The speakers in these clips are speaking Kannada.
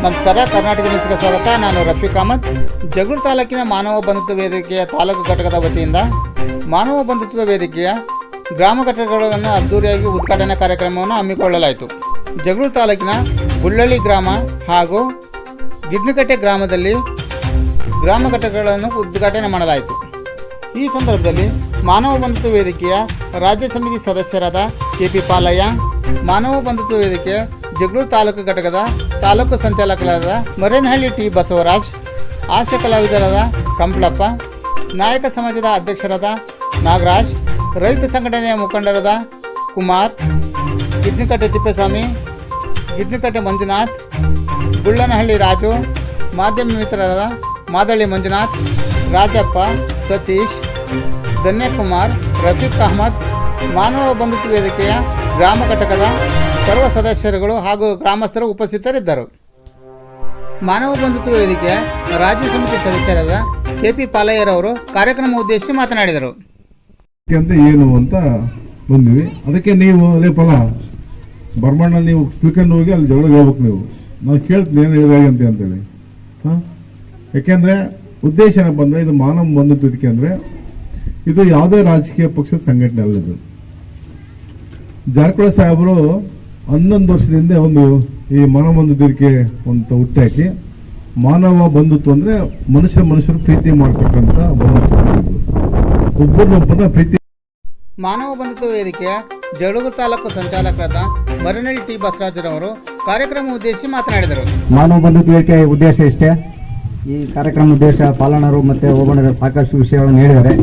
ನಮಸ್ಕಾರ, ಕರ್ನಾಟಕ ನ್ಯೂಸ್ಗೆ ಸ್ವಾಗತ. ನಾನು ರಫೀಕ್ ಅಹಮದ್. ಜಗಳೂರು ತಾಲೂಕಿನ ಮಾನವ ಬಂಧುತ್ವ ವೇದಿಕೆಯ ತಾಲೂಕು ಘಟಕದ ವತಿಯಿಂದ ಮಾನವ ಬಂಧುತ್ವ ವೇದಿಕೆಯ ಗ್ರಾಮ ಘಟಕಗಳನ್ನು ಅದ್ದೂರಿಯಾಗಿ ಉದ್ಘಾಟನಾ ಕಾರ್ಯಕ್ರಮವನ್ನು ಹಮ್ಮಿಕೊಳ್ಳಲಾಯಿತು. ಜಗಳೂರು ತಾಲೂಕಿನ ಬುಳ್ಳಳ್ಳಿ ಗ್ರಾಮ ಹಾಗೂ ಗಿಡ್ನಕಟ್ಟೆ ಗ್ರಾಮದಲ್ಲಿ ಗ್ರಾಮ ಘಟಕಗಳನ್ನು ಉದ್ಘಾಟನೆ ಮಾಡಲಾಯಿತು. ಈ ಸಂದರ್ಭದಲ್ಲಿ ಮಾನವ ಬಂಧುತ್ವ ವೇದಿಕೆಯ ರಾಜ್ಯ ಸಮಿತಿ ಸದಸ್ಯರಾದ KP ಪಾಲಯ್ಯ, ಮಾನವ ಬಂಧುತ್ವ ವೇದಿಕೆಯ ಜಗಳೂರು ತಾಲೂಕು ಘಟಕದ ತಾಲೂಕು ಸಂಚಾಲಕರಾದ ಮರೇನಹಳ್ಳಿ T ಬಸವರಾಜ್, ಹಾಸ್ಯ ಕಲಾವಿದರಾದ ಕಂಪ್ಲಪ್ಪ, ನಾಯಕ ಸಮಾಜದ ಅಧ್ಯಕ್ಷರಾದ ನಾಗರಾಜ್, ರೈತ ಸಂಘಟನೆಯ ಮುಖಂಡರಾದ ಕುಮಾರ್, ಗಿಡ್ನಕಟ್ಟೆ ತಿಪ್ಪೇಸ್ವಾಮಿ, ಗಿಡ್ನಕಟ್ಟೆ ಮಂಜುನಾಥ್, ಬುಳ್ಳನಹಳ್ಳಿ ರಾಜು, ಮಾಧ್ಯಮ ಮಿತ್ರರಾದ ಮಾದಳ್ಳಿ ಮಂಜುನಾಥ್, ರಾಜಪ್ಪ, ಸತೀಶ್, ಧನ್ಯಕುಮಾರ್, ರಫೀಕ್ ಅಹಮದ್, ಮಾನವ ಬಂಧುತ್ವ ವೇದಿಕೆಯ ಗ್ರಾಮ ಘಟಕದ ಸರ್ವ ಸದಸ್ಯರುಗಳು ಹಾಗೂ ಗ್ರಾಮಸ್ಥರು ಉಪಸ್ಥಿತರಿದ್ದರು. ಮಾನವ ಬಂಧುತ್ವ ವೇದಿಕೆಯ ರಾಜ್ಯ ಸಮಿತಿ ಸದಸ್ಯರಾದ KP ಪಾಲಯ್ಯರವರು ಕಾರ್ಯಕ್ರಮ ಉದ್ದೇಶಿಸಿ ಮಾತನಾಡಿದರು. ಏನು ಅಂತ ಬಂದ್ವಿ, ಅದಕ್ಕೆ ನೀವು ಅದೇ ಫಲ ಬರ್ಮಣ್ಣ ನೀವು ತಿಳ್ಕೊಂಡು ಹೋಗಿ ಅಲ್ಲಿ ಜಗಳ ಹೇಳ್ಬೇಕು. ನೀವು ನಾನು ಕೇಳ್ತೀನಿ ಏನು ಹೇಳಿದಾಗೆ ಅಂತೇಳಿ. ಯಾಕೆಂದರೆ ಉದ್ದೇಶ ಏನಪ್ಪ ಅಂದರೆ ಇದು ಮಾನವ ಬಂಧುತ್ವ ವೇದಿಕೆ ಅಂದರೆ ಇದು ಯಾವುದೇ ರಾಜಕೀಯ ಪಕ್ಷದ ಸಂಘಟನೆ ಅಲ್ಲದು. ಜಾರಕಿಹೊಳಿ ಸಾಹೇಬರು 11 ವರ್ಷದಿಂದ ಒಂದು ಈ ಮಾನವ ಬಂಧುತ್ವ ವೇದಿಕೆ ಅಂತ ಹುಟ್ಟಾಕಿ ಮಾನವ ಬಂಧುತ್ವ ಅಂದರೆ ಮನುಷ್ಯರು ಪ್ರೀತಿ ಮಾಡ್ತಕ್ಕಂಥ ಒಬ್ಬರನ್ನೊಬ್ಬರನ್ನ ಪ್ರೀತಿ. ಮಾನವ ಬಂಧುತ್ವ ವೇದಿಕೆಯ ಜಗಳೂರು ತಾಲೂಕು ಸಂಚಾಲಕರಾದ ಮರೇನಹಳ್ಳಿ T ಬಸವರಾಜರವರು ಕಾರ್ಯಕ್ರಮ ಉದ್ದೇಶಿಸಿ ಮಾತನಾಡಿದರು. ಮಾನವ ಬಂಧುತ್ವ ವೇದಿಕೆಯ ಉದ್ದೇಶ ಇಷ್ಟೇ. ಈ ಕಾರ್ಯಕ್ರಮ ಉದ್ದೇಶ ಪಾಲನರು ಮತ್ತು ಓಬಣ್ಣರು ಸಾಕಷ್ಟು ವಿಷಯಗಳನ್ನು ಹೇಳಿದ್ದಾರೆ.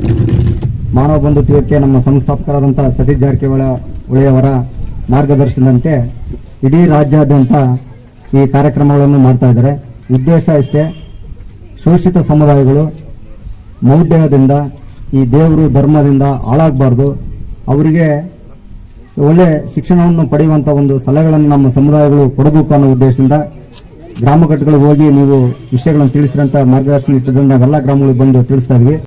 ಮಾನವ ಬಂಧುತ್ವ ವೇದಿಕೆ ನಮ್ಮ ಸಂಸ್ಥಾಪಕರಾದಂಥ ಸತೀಶ್ ಜಾರಕಿಹೊಳಿ ಅವರ ಮಾರ್ಗದರ್ಶನದಂತೆ ಇಡೀ ರಾಜ್ಯಾದ್ಯಂತ ಈ ಕಾರ್ಯಕ್ರಮಗಳನ್ನು ಮಾಡ್ತಾ ಇದ್ದಾರೆ. ಉದ್ದೇಶ ಇಷ್ಟೇ, ಶೋಷಿತ ಸಮುದಾಯಗಳು ಮೌಢ್ಯದಿಂದ ಈ ದೇವರು ಧರ್ಮದಿಂದ ಹಾಳಾಗಬಾರ್ದು, ಅವರಿಗೆ ಒಳ್ಳೆ ಶಿಕ್ಷಣವನ್ನು ಪಡೆಯುವಂಥ ಒಂದು ಸಲಹೆಗಳನ್ನು ನಮ್ಮ ಸಮುದಾಯಗಳು ಕೊಡಬೇಕು ಅನ್ನೋ ಉದ್ದೇಶದಿಂದ ಗ್ರಾಮ ಘಟಕಗಳಿಗೆ ಹೋಗಿ ನೀವು ವಿಷಯಗಳನ್ನು ತಿಳಿಸಿರಂಥ ಮಾರ್ಗದರ್ಶನ ಇಟ್ಟದಿಂದ ನಾವೆಲ್ಲ ಗ್ರಾಮಗಳಿಗೆ ಬಂದು ತಿಳಿಸ್ತಾ ಇದ್ವಿ.